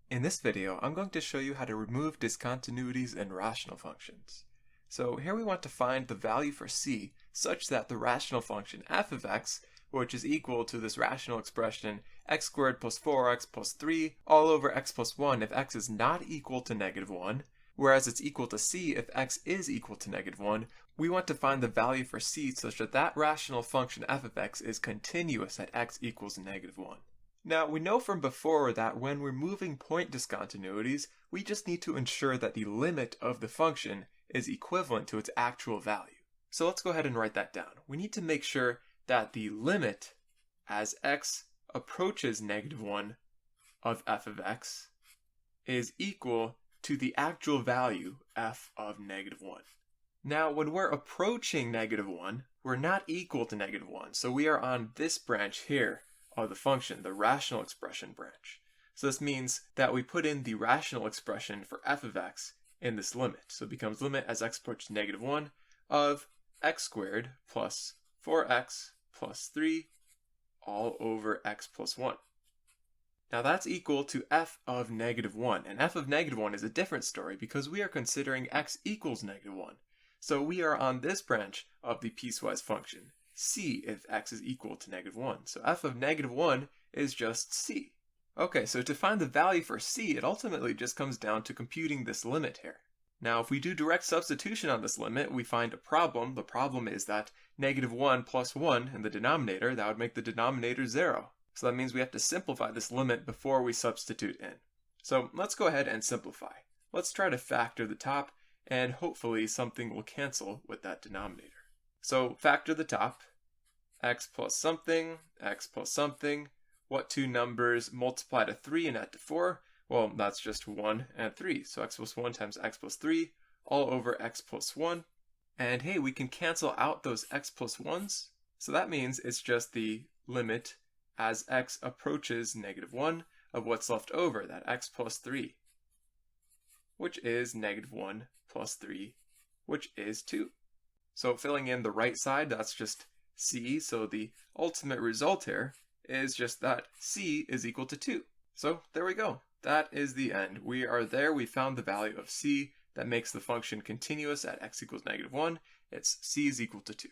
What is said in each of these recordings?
In this video, I'm going to show you how to remove discontinuities in rational functions. So here we want to find the value for c such that the rational function f of x, which is equal to this rational expression x squared plus 4x plus 3 all over x plus 1 if x is not equal to negative 1, whereas it's equal to c if x is equal to negative 1, we want to find the value for c such that that rational function f of x is continuous at x equals negative 1. Now, we know from before that when removing point discontinuities, we just need to ensure that the limit of the function is equivalent to its actual value. So let's go ahead and write that down. We need to make sure that the limit as x approaches negative 1 of f of x is equal to the actual value f of negative 1. Now, when we're approaching negative 1, we're not equal to negative 1, so we are on this branch here of the function, the rational expression branch. So this means that we put in the rational expression for f of x in this limit. So it becomes limit as x approaches negative 1 of x squared plus 4x plus 3 all over x plus 1. Now that's equal to f of negative 1, and f of negative 1 is a different story because we are considering x equals negative 1. So we are on this branch of the piecewise function, c if x is equal to negative 1. So f of negative 1 is just c. Okay, so to find the value for c, it ultimately just comes down to computing this limit here. Now, if we do direct substitution on this limit, we find a problem. The problem is that negative 1 plus 1 in the denominator, that would make the denominator 0. So that means we have to simplify this limit before we substitute in. So let's go ahead and simplify. Let's try to factor the top, and hopefully something will cancel with that denominator. So factor the top, x plus something, what two numbers multiply to 3 and add to 4? Well, that's just 1 and 3, so x plus 1 times x plus 3 all over x plus 1. And hey, we can cancel out those x plus 1s, so that means it's just the limit as x approaches negative 1 of what's left over, that x plus 3, which is negative 1 plus 3, which is 2. So filling in the right side, that's just c, so the ultimate result here is just that c is equal to 2. So there we go. That is the end. We are there. We found the value of c that makes the function continuous at x equals negative 1. It's c is equal to 2.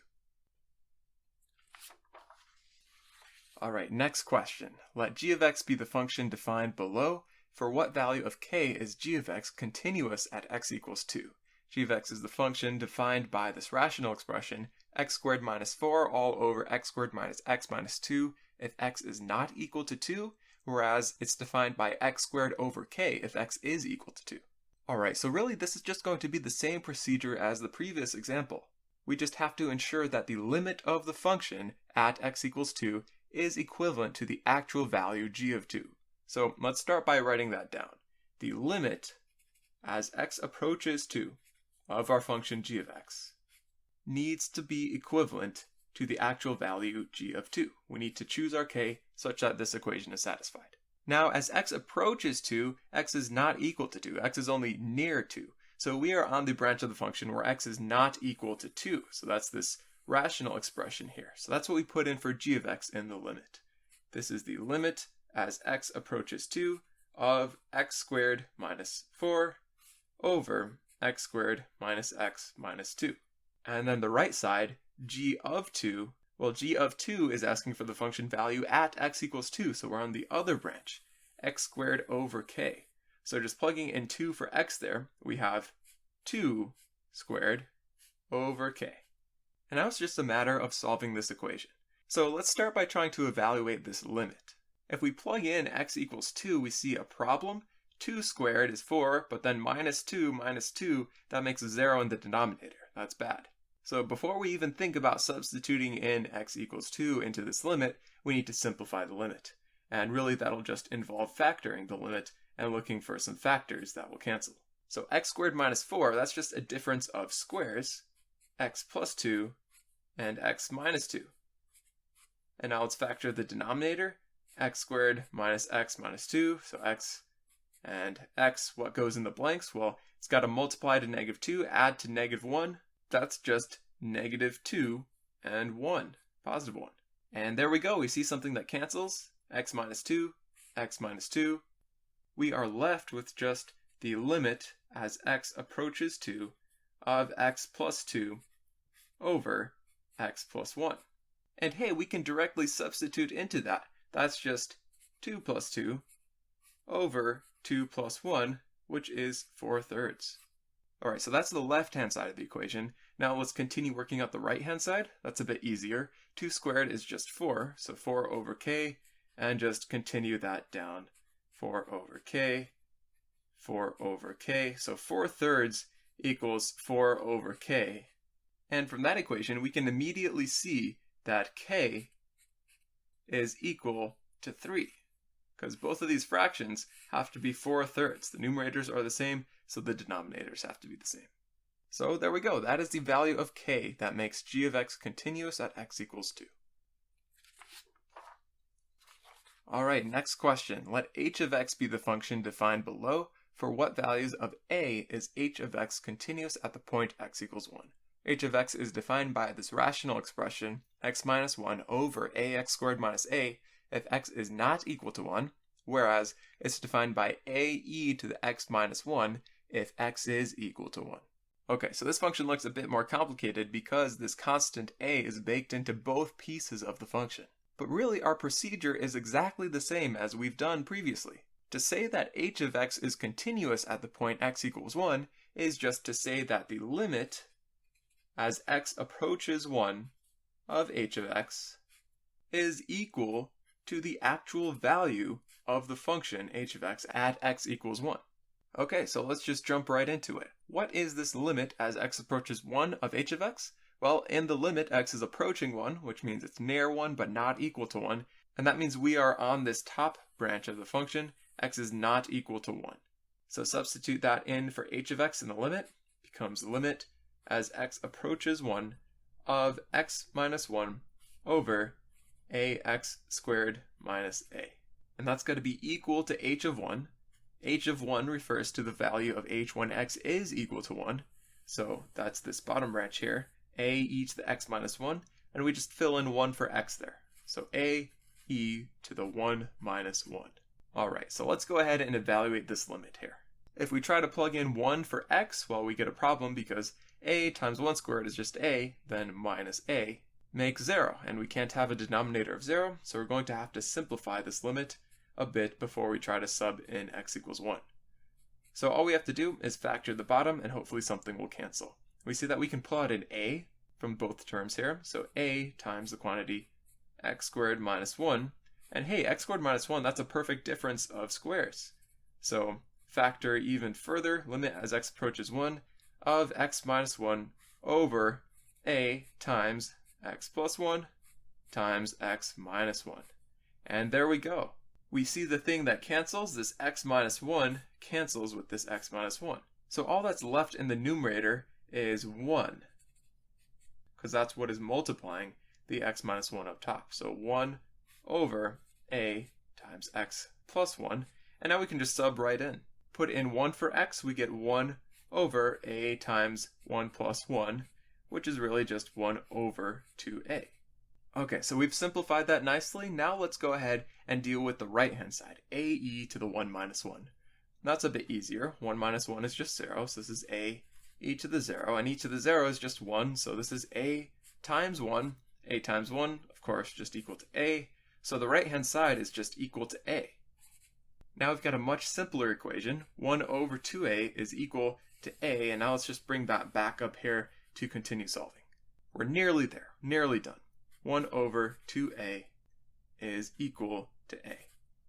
Alright, next question. Let g of x be the function defined below. For what value of k is g of x continuous at x equals 2? G of x is the function defined by this rational expression x squared minus 4 all over x squared minus x minus 2 if x is not equal to 2, whereas it's defined by x squared over k if x is equal to 2. Alright, so really this is just going to be the same procedure as the previous example. We just have to ensure that the limit of the function at x equals 2 is equivalent to the actual value g of 2. So let's start by writing that down. The limit as x approaches 2 of our function g of x needs to be equivalent to the actual value g of 2. We need to choose our k such that this equation is satisfied. Now, as x approaches 2, x is not equal to 2. X is only near 2. So we are on the branch of the function where x is not equal to 2. So that's this rational expression here. So that's what we put in for g of x in the limit. This is the limit as x approaches 2 of x squared minus 4 over x squared minus x minus 2. And then the right side, g of 2, well, g of 2 is asking for the function value at x equals 2, so we're on the other branch, x squared over k. So just plugging in 2 for x there, we have 2 squared over k. And now it's just a matter of solving this equation. So let's start by trying to evaluate this limit. If we plug in x equals 2, we see a problem. 2 squared is 4, but then minus 2, that makes a 0 in the denominator. That's bad. So before we even think about substituting in x equals 2 into this limit, we need to simplify the limit. And really that'll just involve factoring the limit and looking for some factors that will cancel. So x squared minus 4, that's just a difference of squares, x plus 2 and x minus 2. And now let's factor the denominator, x squared minus x minus 2, so x and x, what goes in the blanks? Well, it's got to multiply to negative 2, add to negative 1. That's just negative 2 and 1, positive 1. And there we go. We see something that cancels. X minus 2, we are left with just the limit as x approaches 2 of x plus 2 over x plus 1. And hey, we can directly substitute into that. That's just 2 plus 2 over 2 plus 1, which is 4/3. Alright, so that's the left-hand side of the equation. Now let's continue working out the right-hand side. That's a bit easier. 2 squared is just 4, so 4 over k, and just continue that down. 4 over k, 4 over k. So 4/3 equals 4 over k. And from that equation, we can immediately see that k is equal to 3. Because both of these fractions have to be 4/3. The numerators are the same, so the denominators have to be the same. So there we go. That is the value of k that makes g of x continuous at x equals 2. Alright, next question. Let h of x be the function defined below. For what values of a is h of x continuous at the point x equals 1? H of x is defined by this rational expression x minus 1 over ax squared minus a if x is not equal to 1, whereas it's defined by ae to the x minus 1 if x is equal to 1. Okay, so this function looks a bit more complicated because this constant a is baked into both pieces of the function. But really our procedure is exactly the same as we've done previously. To say that h of x is continuous at the point x equals 1 is just to say that the limit as x approaches 1 of h of x is equal to the actual value of the function h of x at x equals 1. Okay, so let's just jump right into it. What is this limit as x approaches 1 of h of x? Well, in the limit, x is approaching 1, which means it's near 1 but not equal to 1, and that means we are on this top branch of the function, x is not equal to 1. So substitute that in for h of x in the limit, becomes limit as x approaches 1 of x minus 1 over ax squared minus a. And that's got to be equal to h of 1. H of 1 refers to the value of h when x is equal to 1. So that's this bottom branch here, a e to the x minus 1, and we just fill in 1 for x there. So a e to the 1 minus 1. Alright, so let's go ahead and evaluate this limit here. If we try to plug in 1 for x, well, we get a problem because a times 1 squared is just a, then minus a makes 0, and we can't have a denominator of 0, so we're going to have to simplify this limit a bit before we try to sub in x equals 1. So all we have to do is factor the bottom, and hopefully something will cancel. We see that we can pull out an a from both terms here, so a times the quantity x squared minus 1, and hey, x squared minus 1, that's a perfect difference of squares. So factor even further, limit as x approaches 1 of x minus 1 over a times x plus 1 times x minus 1. And there we go. We see the thing that cancels, this x minus 1 cancels with this x minus 1. So all that's left in the numerator is 1, because that's what is multiplying the x minus 1 up top. So 1 over a times x plus 1, and now we can just sub right in. Put in 1 for x, we get 1 over a times 1 plus 1, which is really just 1 over 2a. Okay, so we've simplified that nicely. Now let's go ahead and deal with the right-hand side, ae to the 1 minus 1. That's a bit easier. 1 minus 1 is just 0, so this is a e to the 0, and e to the 0 is just 1, so this is a times 1. A times 1, of course, just equal to a, so the right-hand side is just equal to a. Now we've got a much simpler equation. 1 over 2a is equal to a, and now let's just bring that back up here to continue solving. We're nearly there, nearly done. 1 over 2a is equal to a.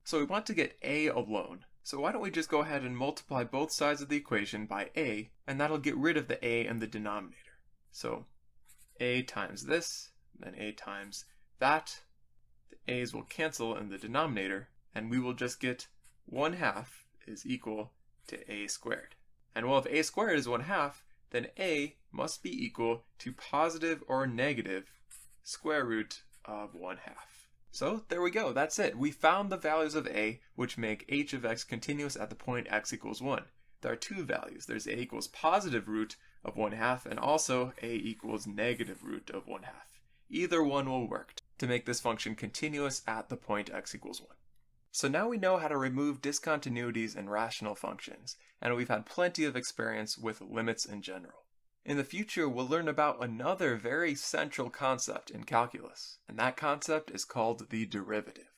So we want to get a alone. So why don't we just go ahead and multiply both sides of the equation by a, and that'll get rid of the a in the denominator. So a times this, then a times that. The a's will cancel in the denominator, and we will just get 1/2 is equal to a squared. And well, if a squared is 1/2, then a must be equal to positive or negative square root of 1/2. So there we go, that's it. We found the values of a, which make h of x continuous at the point x equals 1. There are two values. There's a equals positive root of 1/2, and also a equals negative root of 1/2. Either one will work to make this function continuous at the point x equals 1. So now we know how to remove discontinuities in rational functions, and we've had plenty of experience with limits in general. In the future, we'll learn about another very central concept in calculus, and that concept is called the derivative.